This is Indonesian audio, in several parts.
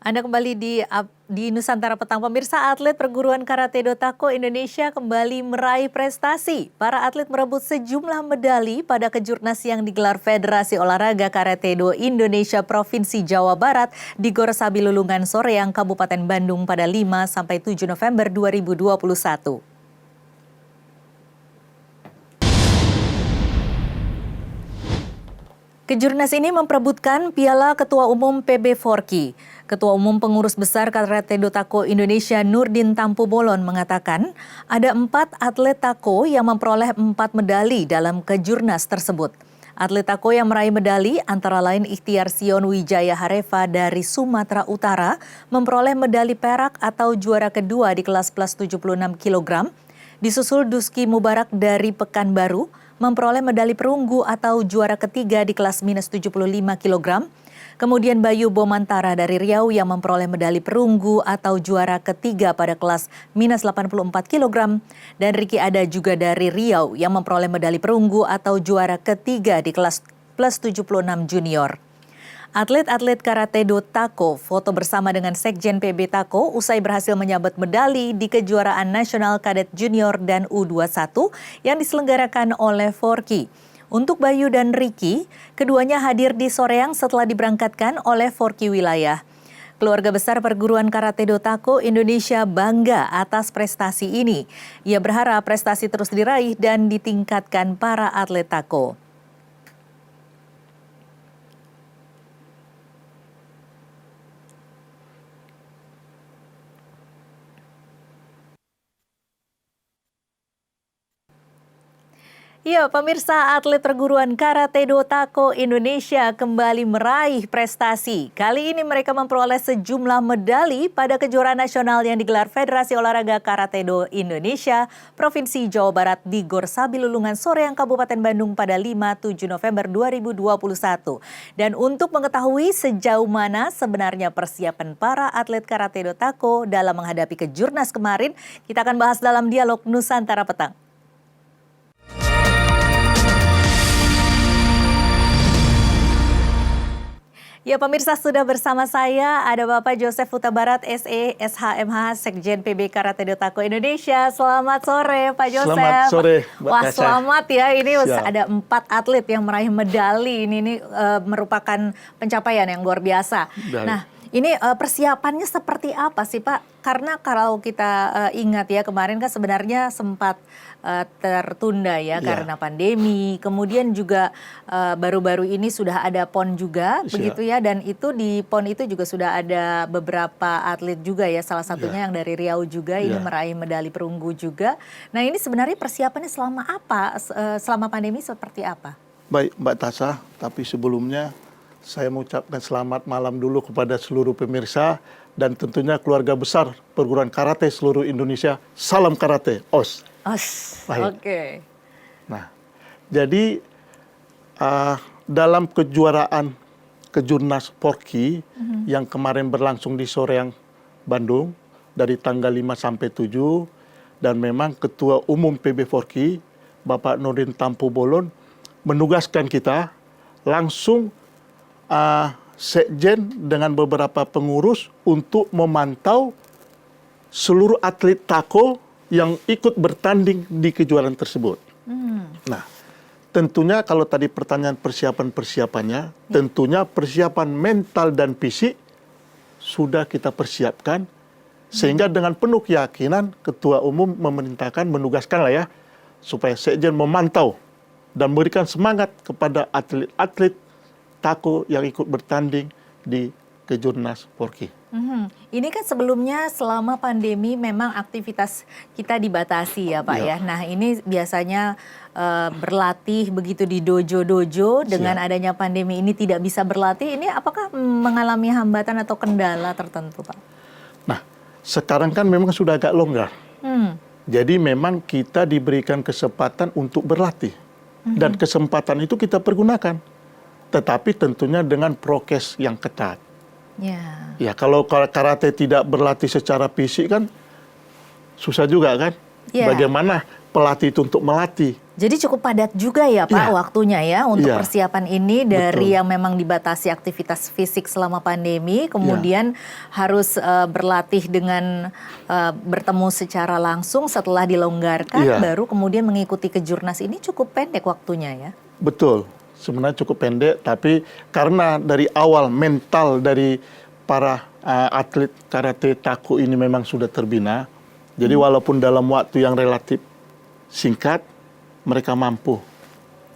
Anda kembali di Nusantara Petang. Pemirsa, atlet perguruan Karate Do Tako Indonesia kembali meraih prestasi. Para atlet merebut sejumlah medali pada kejurnas yang digelar Federasi Olahraga Karate Do Indonesia Provinsi Jawa Barat di Gor Sabilulungan Soreang, Kabupaten Bandung pada 5-7 November 2021. Kejurnas ini memperebutkan Piala Ketua Umum PB Forki. Ketua Umum Pengurus Besar Karate Do Tako Indonesia Nurdin Tampu Bolon mengatakan ada 4 atlet Tako yang memperoleh 4 medali dalam kejurnas tersebut. Atlet Tako yang meraih medali antara lain Ikhtiar Sion Wijaya Hareva dari Sumatera Utara memperoleh medali perak atau juara kedua di kelas plus 76 kg. Disusul Duski Mubarak dari Pekanbaru memperoleh medali perunggu atau juara ketiga di kelas minus 75 kg. Kemudian Bayu Bomantara dari Riau yang memperoleh medali perunggu atau juara ketiga pada kelas minus 84 kg. Dan Ricky Ada juga dari Riau yang memperoleh medali perunggu atau juara ketiga di kelas plus 76 junior. Atlet-atlet Karate Do Tako foto bersama dengan Sekjen PB Tako usai berhasil menyabet medali di kejuaraan nasional kadet junior dan U21 yang diselenggarakan oleh Forki. Untuk Bayu dan Ricky, keduanya hadir di Soreang setelah diberangkatkan oleh Forki wilayah. Keluarga besar perguruan Karate Do Tako Indonesia bangga atas prestasi ini. Ia berharap prestasi terus diraih dan ditingkatkan para atlet Tako. Ya, pemirsa, atlet perguruan Karate Do Tako Indonesia kembali meraih prestasi. Kali ini mereka memperoleh sejumlah medali pada kejuaraan nasional yang digelar Federasi Olahraga Karate Do Indonesia Provinsi Jawa Barat di Gor Sabilulungan Soreang, Kabupaten Bandung pada 5-7 November 2021. Dan untuk mengetahui sejauh mana sebenarnya persiapan para atlet Karate Do Tako dalam menghadapi kejurnas kemarin, kita akan bahas dalam dialog Nusantara Petang. Ya, pemirsa, sudah bersama saya ada Bapak Joseph Huta Barat, SE, SHMH, Sekjen PB Karate Do Tako Indonesia. Selamat sore, Pak Joseph. Selamat sore, Mbak Wah, Tasha. selamat ya. Ini Siap. ada 4 atlet yang meraih medali. Ini merupakan pencapaian yang luar biasa. Baik. Nah, ini persiapannya seperti apa sih, Pak? Karena kalau kita ingat ya, kemarin kan sebenarnya sempat tertunda ya karena pandemi. Kemudian juga baru-baru ini sudah ada PON juga, begitu ya. Dan itu di PON itu juga sudah ada beberapa atlet juga ya. Salah satunya yang dari Riau juga ini meraih medali perunggu juga. Nah, ini sebenarnya persiapannya selama apa? Selama pandemi seperti apa? Baik, Mbak Tasha, tapi sebelumnya saya mengucapkan selamat malam dulu kepada seluruh pemirsa dan tentunya keluarga besar perguruan karate seluruh Indonesia. Salam karate, OS. Oke. Nah, jadi dalam kejuaraan kejurnas Forki yang kemarin berlangsung di Soreang, Bandung dari tanggal 5 sampai 7 dan memang Ketua Umum PB Forki Bapak Nurdin Tampu Bolon menugaskan kita langsung Sekjen dengan beberapa pengurus untuk memantau seluruh atlet Tako yang ikut bertanding di kejuaraan tersebut. Nah, tentunya kalau tadi pertanyaan persiapan-persiapannya, tentunya persiapan mental dan fisik sudah kita persiapkan, sehingga dengan penuh keyakinan Ketua Umum memerintahkan, menugaskan lah ya, supaya Sekjen memantau dan memberikan semangat kepada atlet-atlet Tako yang ikut bertanding di kejurnas Forki. Ini kan sebelumnya selama pandemi memang aktivitas kita dibatasi ya Pak ya. Nah, ini biasanya berlatih begitu di dojo-dojo. Dengan adanya pandemi ini tidak bisa berlatih. Ini apakah mengalami hambatan atau kendala tertentu Pak? Nah, sekarang kan memang sudah agak longgar. Jadi memang kita diberikan kesempatan untuk berlatih. Dan kesempatan itu kita pergunakan. Tetapi tentunya dengan prokes yang ketat. Ya, kalau karate tidak berlatih secara fisik kan susah juga kan. Bagaimana pelatih itu untuk melatih Jadi cukup padat juga ya Pak Iya. waktunya ya untuk Iya. persiapan ini dari Betul. yang memang dibatasi aktivitas fisik selama pandemi, kemudian harus berlatih dengan bertemu secara langsung setelah dilonggarkan, Iya. baru kemudian mengikuti kejurnas ini cukup pendek waktunya ya. Betul, sebenarnya cukup pendek, tapi karena dari awal mental dari para atlet karate Tako ini memang sudah terbina, jadi walaupun dalam waktu yang relatif singkat, mereka mampu.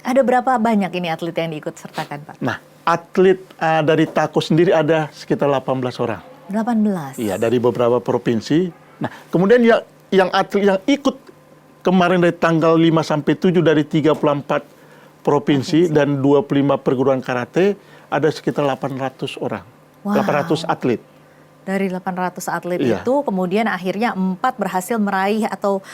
Ada berapa banyak ini atlet yang diikut sertakan Pak? Nah, atlet dari Tako sendiri ada sekitar 18 orang. 18. Iya, dari beberapa provinsi. Nah, kemudian yang atlet yang ikut kemarin dari tanggal 5 sampai 7 dari 34 provinsi dan 25 perguruan karate, ada sekitar 800 orang. Wow. 800 atlet. Dari 800 atlet Iya. itu kemudian akhirnya 4 berhasil meraih atau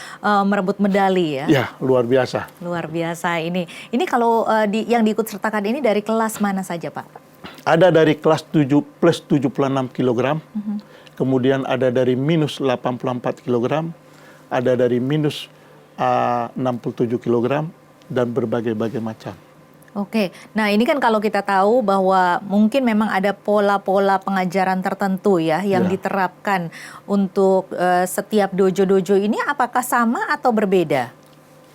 merebut medali ya. Ya, luar biasa. Luar biasa ini. Ini kalau yang diikut sertakan ini dari kelas mana saja Pak? Ada dari kelas 7 plus 76 kg, kemudian ada dari minus 84 kg, ada dari minus 67 kg, dan berbagai-bagai macam. Oke, nah ini kan kalau kita tahu bahwa mungkin memang ada pola-pola pengajaran tertentu ya yang Ya. diterapkan untuk setiap dojo-dojo ini, apakah sama atau berbeda?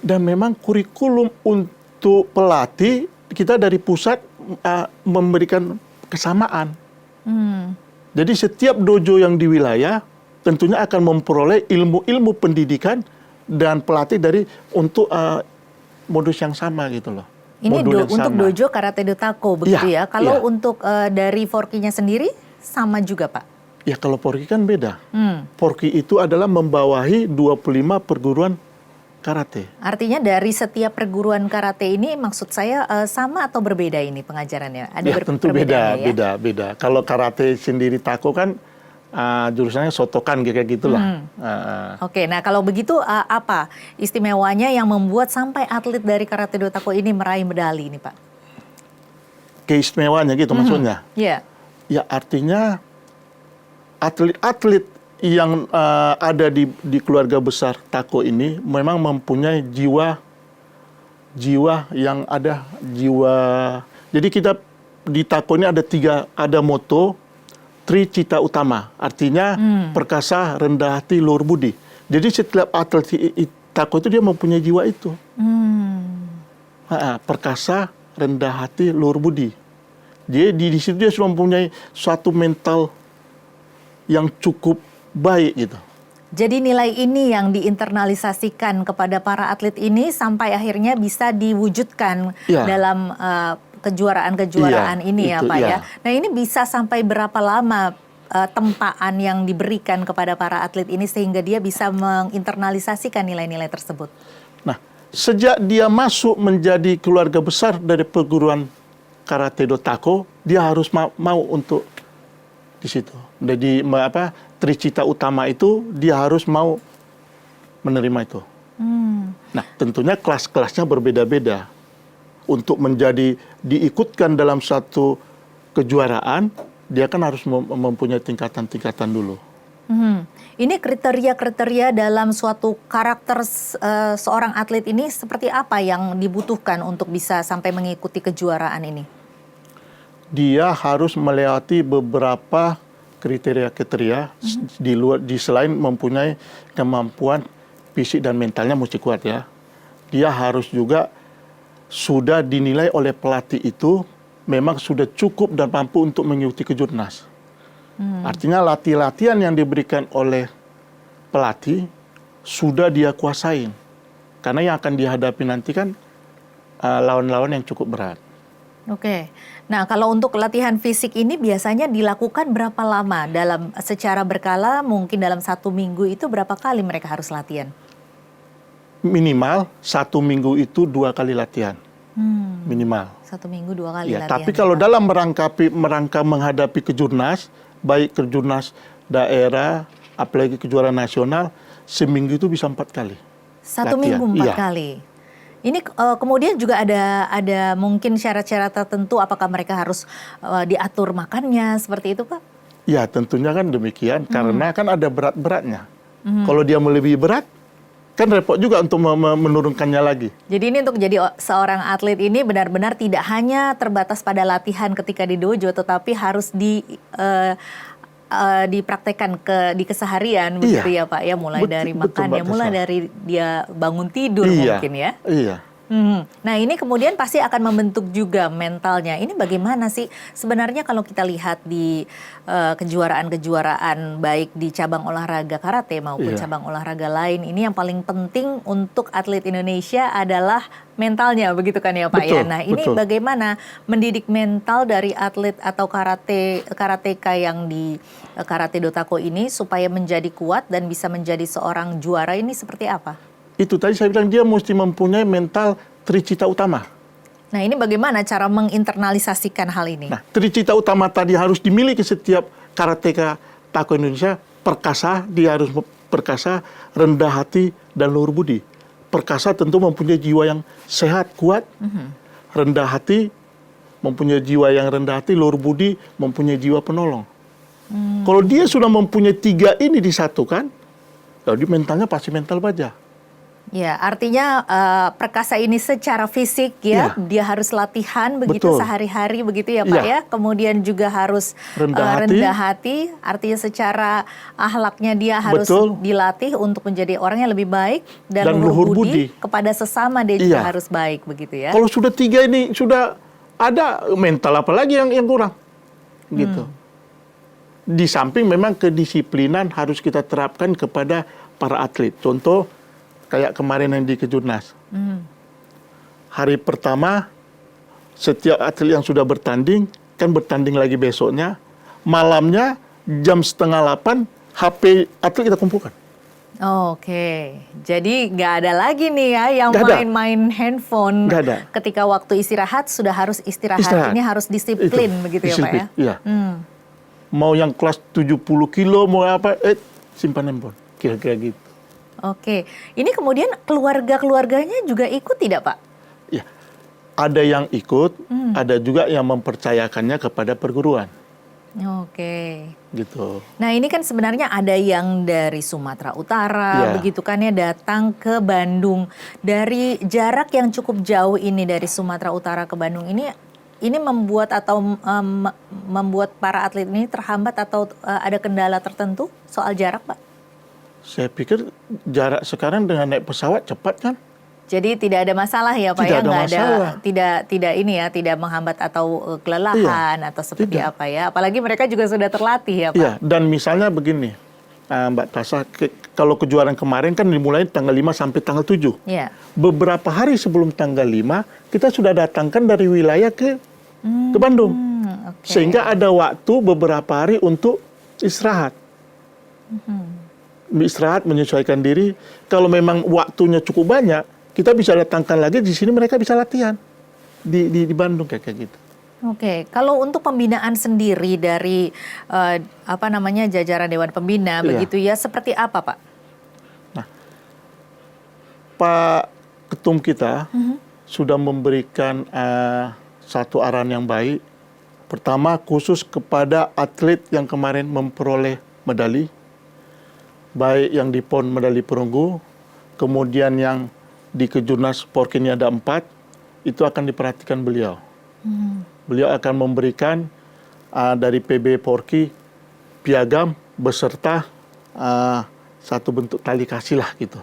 Dan memang kurikulum untuk pelatih kita dari pusat memberikan kesamaan. Jadi setiap dojo yang di wilayah tentunya akan memperoleh ilmu-ilmu pendidikan dan pelatih dari untuk modus yang sama gitu loh. Ini Modul yang untuk sama. dojo karate do Tako begitu Iya, ya. Kalau iya. untuk dari Forky-nya sendiri sama juga Pak? Ya kalau Forky kan beda. Forky itu adalah membawahi 25 perguruan karate. Artinya dari setiap perguruan karate ini maksud saya sama atau berbeda ini pengajarannya? Ada Ya tentu beda, perbedaannya ya? beda. Kalau karate sendiri Tako kan jurusannya sotokan kayak gitulah. Oke, nah kalau begitu apa istimewanya yang membuat sampai atlet dari karate do Tako ini meraih medali ini Pak? Keistimewaannya gitu maksudnya. Iya. Ya artinya atlet-atlet yang ada di keluarga besar Tako ini memang mempunyai jiwa yang ada jiwa. Jadi kita di Tako ini ada moto Tricita Utama, artinya perkasa, rendah hati, luhur budi. Jadi setiap atlet Tako itu dia mempunyai jiwa itu. Perkasa, rendah hati, luhur budi. Jadi di situ dia sudah mempunyai suatu mental yang cukup baik gitu. Jadi nilai ini yang diinternalisasikan kepada para atlet ini sampai akhirnya bisa diwujudkan Ya. dalam kejuaraan-kejuaraan Iya, ini ya itu, Pak iya. ya. Nah ini bisa sampai berapa lama tempaan yang diberikan kepada para atlet ini sehingga dia bisa menginternalisasikan nilai-nilai tersebut? Nah, sejak dia masuk menjadi keluarga besar dari perguruan karate do Tako, dia harus mau untuk di situ. Jadi Tricita Utama itu dia harus mau menerima itu. Nah, tentunya kelas-kelasnya berbeda-beda. Untuk menjadi diikutkan dalam satu kejuaraan, dia kan harus mempunyai tingkatan-tingkatan dulu. Ini kriteria-kriteria dalam suatu karakter seorang atlet ini seperti apa yang dibutuhkan untuk bisa sampai mengikuti kejuaraan ini? Dia harus melewati beberapa kriteria-kriteria di selain mempunyai kemampuan fisik dan mentalnya mesti kuat ya. Dia harus juga sudah dinilai oleh pelatih itu memang sudah cukup dan mampu untuk mengikuti kejurnas. Artinya latihan yang diberikan oleh pelatih sudah dia kuasain. Karena yang akan dihadapi nanti kan lawan-lawan yang cukup berat. Oke. Nah, kalau untuk latihan fisik ini biasanya dilakukan berapa lama secara berkala? Mungkin dalam 1 minggu itu berapa kali mereka harus latihan? Minimal 1 minggu itu 2 kali latihan. Minimal. 1 minggu 2 kali Ya, latihan. tapi kalau dalam merangka menghadapi kejurnas, baik kejurnas daerah, apalagi kejuaraan nasional, seminggu itu bisa 4 kali. 1 latihan. minggu 4 Iya. kali. Ini kemudian juga ada mungkin syarat-syarat tertentu, apakah mereka harus diatur makannya seperti itu Pak? Ya tentunya kan demikian, karena kan ada berat-beratnya. Kalau dia melebihi berat, kan repot juga untuk menurunkannya lagi. Jadi ini untuk jadi seorang atlet ini benar-benar tidak hanya terbatas pada latihan ketika di dojo, tetapi harus dipraktekkan di keseharian begitu ya Pak ya, mulai dari makannya, mulai dari dia bangun tidur mungkin ya. Iya. Nah ini kemudian pasti akan membentuk juga mentalnya. Ini bagaimana sih sebenarnya kalau kita lihat di kejuaraan-kejuaraan baik di cabang olahraga karate maupun cabang olahraga lain, ini yang paling penting untuk atlet Indonesia adalah mentalnya, begitu kan ya Pak ya. Nah ini bagaimana mendidik mental dari atlet atau karateka yang di Karate Dotako ini supaya menjadi kuat dan bisa menjadi seorang juara, ini seperti apa? Itu tadi saya bilang dia mesti mempunyai mental tricita utama. Nah ini bagaimana cara menginternalisasikan hal ini? Nah, tricita utama tadi harus dimiliki setiap karateka tako Indonesia. Perkasa, dia harus perkasa, rendah hati, dan luhur budi. Perkasa tentu mempunyai jiwa yang sehat, kuat. Rendah hati, mempunyai jiwa yang rendah hati, luhur budi, mempunyai jiwa penolong. Kalau dia sudah mempunyai 3 ini disatukan, jadi mentalnya pasti mental baja. Ya, artinya perkasa ini secara fisik ya, dia harus latihan begitu sehari-hari begitu ya Pak ya. Kemudian juga harus rendah hati, artinya secara akhlaknya dia harus dilatih untuk menjadi orang yang lebih baik, dan luhur budi kepada sesama dia juga harus baik begitu ya. Kalau sudah 3 ini sudah ada, mental apa lagi yang kurang gitu. Di samping memang kedisiplinan harus kita terapkan kepada para atlet. Contoh kayak kemarin yang di Kejurnas. Hari pertama, setiap atlet yang sudah bertanding, kan bertanding lagi besoknya. Malamnya, jam 7:30, HP atlet kita kumpulkan. Oke, jadi nggak ada lagi nih ya yang main-main handphone. Ketika waktu istirahat, sudah harus istirahat. Ini harus disiplin begitu ya Pak ya? Iya. Mau yang kelas 70 kilo, mau apa, simpan handphone. Kira-kira gitu. Oke, ini kemudian keluarga-keluarganya juga ikut tidak Pak? Ya, ada yang ikut, ada juga yang mempercayakannya kepada perguruan. Oke. Gitu. Nah ini kan sebenarnya ada yang dari Sumatera Utara, begitu kan ya, datang ke Bandung. Dari jarak yang cukup jauh ini dari Sumatera Utara ke Bandung ini membuat membuat para atlet ini terhambat atau ada kendala tertentu soal jarak Pak? Saya pikir jarak sekarang dengan naik pesawat cepat kan? Jadi tidak ada masalah ya Pak ya, tidak menghambat atau kelelahan atau seperti apa ya. Apalagi mereka juga sudah terlatih ya Pak. Iya, dan misalnya begini, Mbak Tasha, kalau kejuaraan kemarin kan dimulai tanggal 5 sampai tanggal 7. Iya. Beberapa hari sebelum tanggal 5 kita sudah datangkan dari wilayah ke Bandung. Sehingga ada waktu beberapa hari untuk istirahat. Istirahat, menyesuaikan diri. Kalau memang waktunya cukup banyak, kita bisa datangkan lagi di sini, mereka bisa latihan di Bandung kayak gitu. Oke, kalau untuk pembinaan sendiri dari jajaran Dewan Pembina begitu ya, seperti apa Pak? Nah, Pak Ketum kita sudah memberikan satu arahan yang baik. Pertama, khusus kepada atlet yang kemarin memperoleh medali, baik yang di PON medali perunggu, kemudian yang di Kejurnas Porkin ada 4, itu akan diperhatikan beliau. Beliau akan memberikan dari PB Porki piagam beserta satu bentuk tali kasih lah gitu.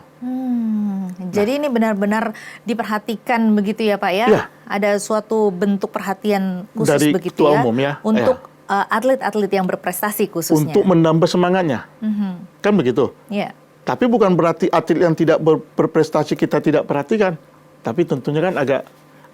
Jadi ini benar-benar diperhatikan begitu ya Pak ya? Ya. Ada suatu bentuk perhatian khusus dari begitu ketua ya? umum ya. Untuk atlet-atlet yang berprestasi khususnya. Untuk menambah semangatnya. Kan begitu? Iya. Tapi bukan berarti atlet yang tidak berprestasi kita tidak perhatikan. Tapi tentunya kan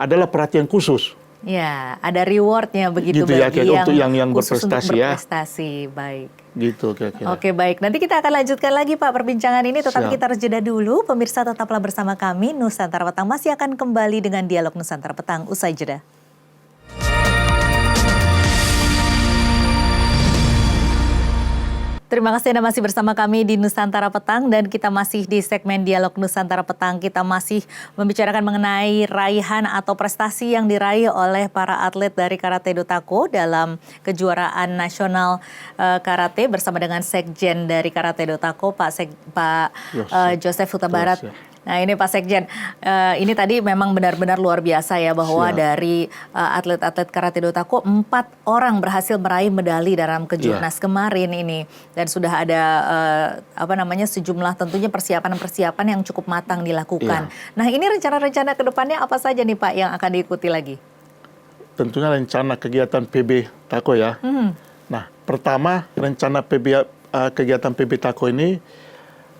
adalah perhatian khusus. Ya, ada rewardnya begitu gitu bagi ya, untuk yang berprestasi ya. Berprestasi, baik. Gitu kira-kira. Oke, baik. Nanti kita akan lanjutkan lagi Pak perbincangan ini, tetapi kita harus jeda dulu. Pemirsa tetaplah bersama kami. Nusantara Petang masih akan kembali dengan dialog Nusantara Petang usai jeda. Terima kasih Anda masih bersama kami di Nusantara Petang dan kita masih di segmen Dialog Nusantara Petang. Kita masih membicarakan mengenai raihan atau prestasi yang diraih oleh para atlet dari Karate Dotako dalam kejuaraan nasional karate bersama dengan Sekjen dari Karate Dotako, Pak Joseph Huta Barat. Nah ini Pak Sekjen, ini tadi memang benar-benar luar biasa ya bahwa dari atlet-atlet Karate Dotako 4 orang berhasil meraih medali dalam kejurnas kemarin ini. Dan sudah ada sejumlah tentunya persiapan-persiapan yang cukup matang dilakukan. Nah ini rencana-rencana ke depannya apa saja nih Pak yang akan diikuti lagi? Tentunya rencana kegiatan PB Tako ya. Nah pertama rencana kegiatan PB Tako ini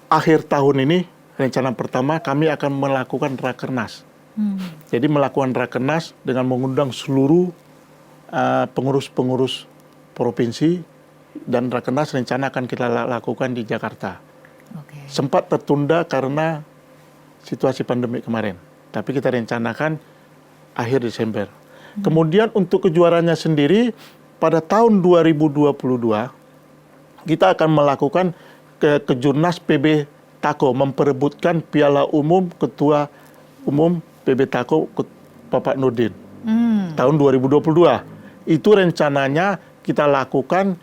akhir tahun ini. Rencana pertama kami akan melakukan rakernas. Jadi melakukan rakernas dengan mengundang seluruh pengurus-pengurus provinsi dan rakernas rencana akan kita lakukan di Jakarta. Sempat tertunda karena situasi pandemi kemarin, tapi kita rencanakan akhir Desember. Kemudian untuk kejuaraannya sendiri pada tahun 2022 kita akan melakukan kejurnas PB Tako memperebutkan Piala Umum Ketua Umum PB Tako Bapak Nurdin tahun 2022. Itu rencananya kita lakukan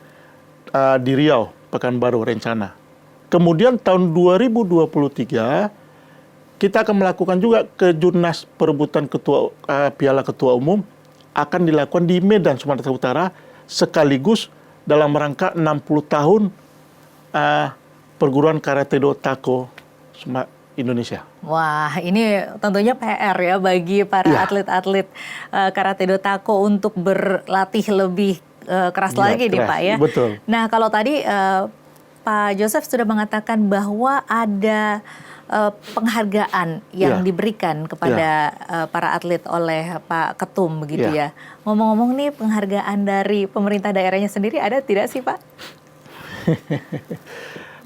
di Riau, Pekanbaru rencana. Kemudian tahun 2023 kita akan melakukan juga kejurnas perebutan Piala Ketua Umum akan dilakukan di Medan, Sumatera Utara sekaligus dalam rangka 60 tahun Perguruan Karate Dotako Indonesia. Wah, ini tentunya PR ya bagi para atlet-atlet Karate Dotako untuk berlatih lebih keras lagi nih Pak ya. Betul. Nah kalau tadi Pak Joseph sudah mengatakan bahwa ada penghargaan yang diberikan kepada para atlet oleh Pak Ketum begitu ya. Ngomong-ngomong nih penghargaan dari pemerintah daerahnya sendiri ada tidak sih Pak?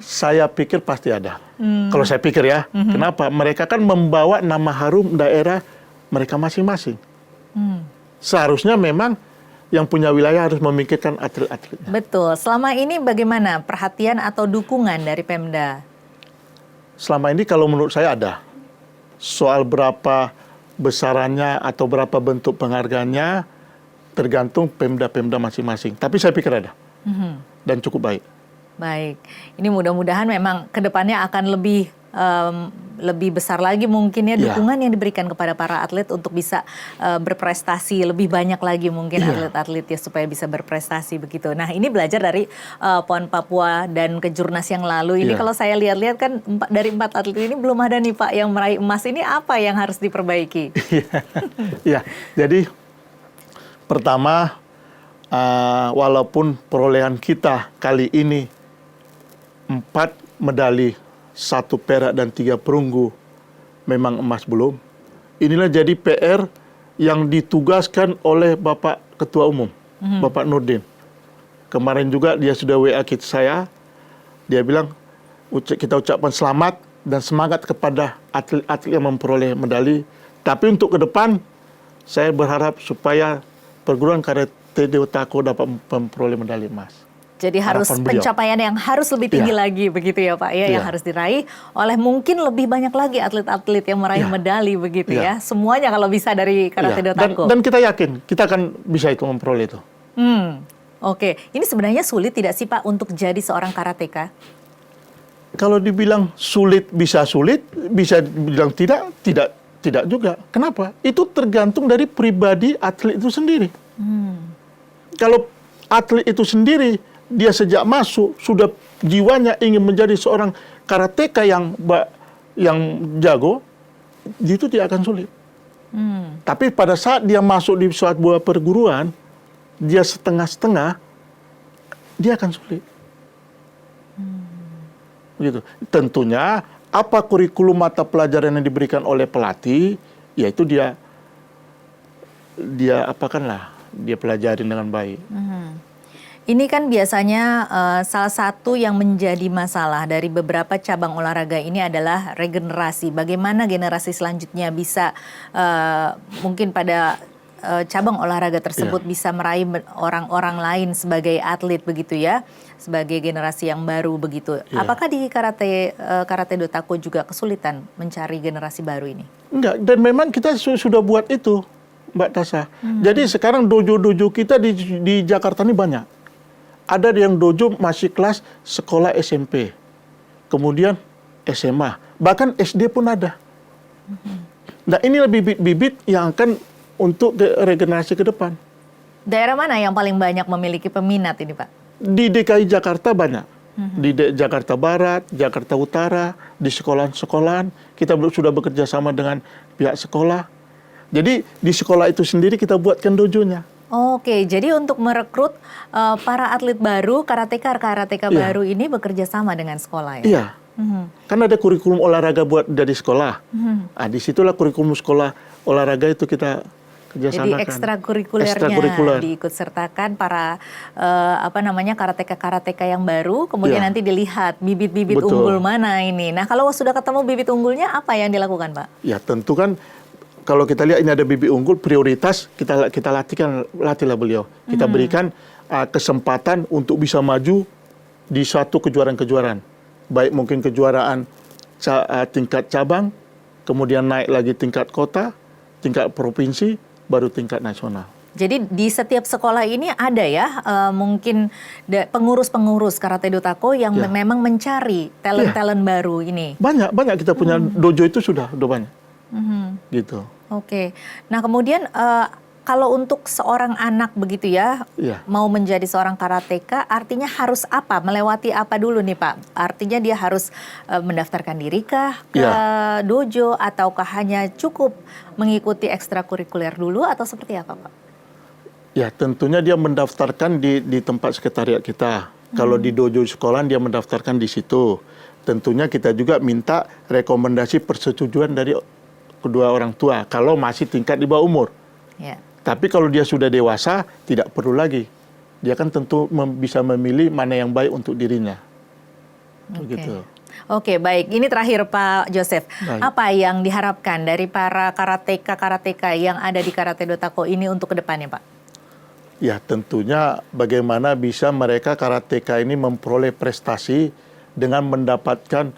Saya pikir pasti ada. Kalau saya pikir ya, kenapa? Mereka kan membawa nama harum daerah mereka masing-masing. Seharusnya memang yang punya wilayah harus memikirkan atlet-atletnya. Betul. Selama ini bagaimana perhatian atau dukungan dari Pemda? Selama ini kalau menurut saya ada. Soal berapa besarannya atau berapa bentuk penghargaannya tergantung Pemda-Pemda masing-masing. Tapi saya pikir ada. Dan cukup baik. Baik, ini mudah-mudahan memang kedepannya akan lebih besar lagi mungkin ya dukungan yang diberikan kepada para atlet untuk bisa berprestasi lebih banyak lagi mungkin atlet-atlet ya supaya bisa berprestasi begitu. Nah ini belajar dari PON Papua dan kejurnas yang lalu ini kalau saya lihat-lihat kan dari 4 atlet ini belum ada nih Pak yang meraih emas, ini apa yang harus diperbaiki? Jadi pertama walaupun perolehan kita kali ini 4 medali, 1 perak dan 3 perunggu, memang emas belum. Inilah jadi PR yang ditugaskan oleh Bapak Ketua Umum, Bapak Nurdin. Kemarin juga dia sudah WA saya, dia bilang kita ucapkan selamat dan semangat kepada atlet-atlet yang memperoleh medali. Tapi untuk ke depan, saya berharap supaya perguruan Karate Dotako dapat memperoleh medali emas. Jadi harus pencapaian yang harus lebih tinggi lagi begitu ya Pak ya, yang harus diraih oleh mungkin lebih banyak lagi atlet-atlet yang meraih medali begitu ya. Semuanya kalau bisa dari Karate Dotako. Dan kita yakin kita akan bisa itu memperoleh itu. Oke, ini sebenarnya sulit tidak sih Pak untuk jadi seorang karateka? Kalau dibilang sulit, bisa dibilang tidak juga. Kenapa? Itu tergantung dari pribadi atlet itu sendiri. Kalau atlet itu sendiri dia sejak masuk sudah jiwanya ingin menjadi seorang karateka yang jago, itu tidak akan sulit. Tapi pada saat dia masuk di suatu buah perguruan, dia setengah-setengah, dia akan sulit. Begitu. Tentunya apa kurikulum mata pelajaran yang diberikan oleh pelatih, yaitu dia pelajari dengan baik. Ini kan biasanya salah satu yang menjadi masalah dari beberapa cabang olahraga ini adalah regenerasi. Bagaimana generasi selanjutnya bisa mungkin pada cabang olahraga tersebut bisa meraih orang-orang lain sebagai atlet begitu ya, sebagai generasi yang baru begitu. Apakah di Karate Do Tako juga kesulitan mencari generasi baru ini? Enggak, dan memang kita sudah buat itu, Mbak Tasha. Jadi sekarang dojo-dojo kita di Jakarta ini banyak. Ada yang dojo masih kelas sekolah SMP, kemudian SMA, bahkan SD pun ada. Nah, inilah bibit-bibit yang akan untuk regenerasi ke depan. Daerah mana yang paling banyak memiliki peminat ini, Pak? Di DKI Jakarta banyak. Di Jakarta Barat, Jakarta Utara, di sekolahan-sekolahan, kita sudah bekerja sama dengan pihak sekolah. Jadi di sekolah itu sendiri kita buatkan dojonya. Oke, jadi untuk merekrut para atlet baru, karateka baru ini bekerja sama dengan sekolah ya? Iya. Kan ada kurikulum olahraga buat dari sekolah. Nah, disitulah kurikulum sekolah olahraga itu kita kerjasamakan. Jadi ekstrakurikulernya diikut sertakan para karateka yang baru, kemudian nanti dilihat bibit-bibit unggul mana ini. Nah, kalau sudah ketemu bibit unggulnya, apa yang dilakukan, Pak? Ya, tentu kan kalau kita lihat ini ada bibit unggul, prioritas kita latihlah beliau. Kita berikan kesempatan untuk bisa maju di suatu kejuaraan-kejuaraan. Baik mungkin kejuaraan tingkat cabang, kemudian naik lagi tingkat kota, tingkat provinsi, baru tingkat nasional. Jadi di setiap sekolah ini ada ya mungkin pengurus-pengurus Karate Do Tako yang memang mencari talent-talent baru ini. Banyak kita punya dojo itu sudah banyak. Gitu. Oke. Nah, kemudian kalau untuk seorang anak begitu ya, mau menjadi seorang karateka, artinya harus apa? Melewati apa dulu nih, Pak? Artinya dia harus mendaftarkan diri kah ke dojo, ataukah hanya cukup mengikuti ekstrakurikuler dulu, atau seperti apa, Pak? Ya, tentunya dia mendaftarkan di tempat sekretariat kita. Kalau di dojo sekolah dia mendaftarkan di situ. Tentunya kita juga minta rekomendasi persetujuan dari kedua orang tua kalau masih tingkat di bawah umur. Tapi kalau dia sudah dewasa, tidak perlu lagi. Dia kan tentu bisa memilih mana yang baik untuk dirinya. Begitu. Oke, baik. Ini terakhir Pak Joseph. Apa yang diharapkan dari para karateka yang ada di Karate Do Tako ini untuk kedepannya, Pak? Ya, tentunya bagaimana bisa mereka karateka ini memperoleh prestasi dengan mendapatkan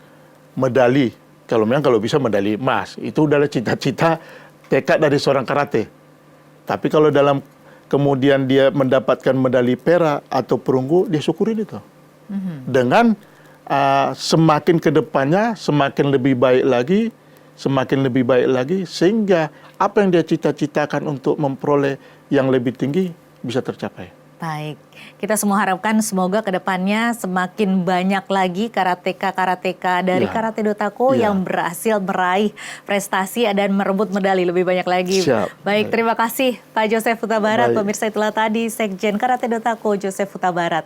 medali. Kalau bisa medali emas. Itu adalah cita-cita tekad dari seorang karate. Tapi kalau kemudian dia mendapatkan medali perak atau perunggu, dia syukurin itu. Dengan semakin ke depannya, semakin lebih baik lagi, sehingga apa yang dia cita-citakan untuk memperoleh yang lebih tinggi bisa tercapai. Baik, kita semua harapkan semoga kedepannya semakin banyak lagi karateka dari Karate Do Tako yang berhasil meraih prestasi dan merebut medali lebih banyak lagi. Baik, terima kasih Pak Joseph Huta Barat. Pemirsa, itulah tadi Sekjen Karate Do Tako Joseph Huta Barat.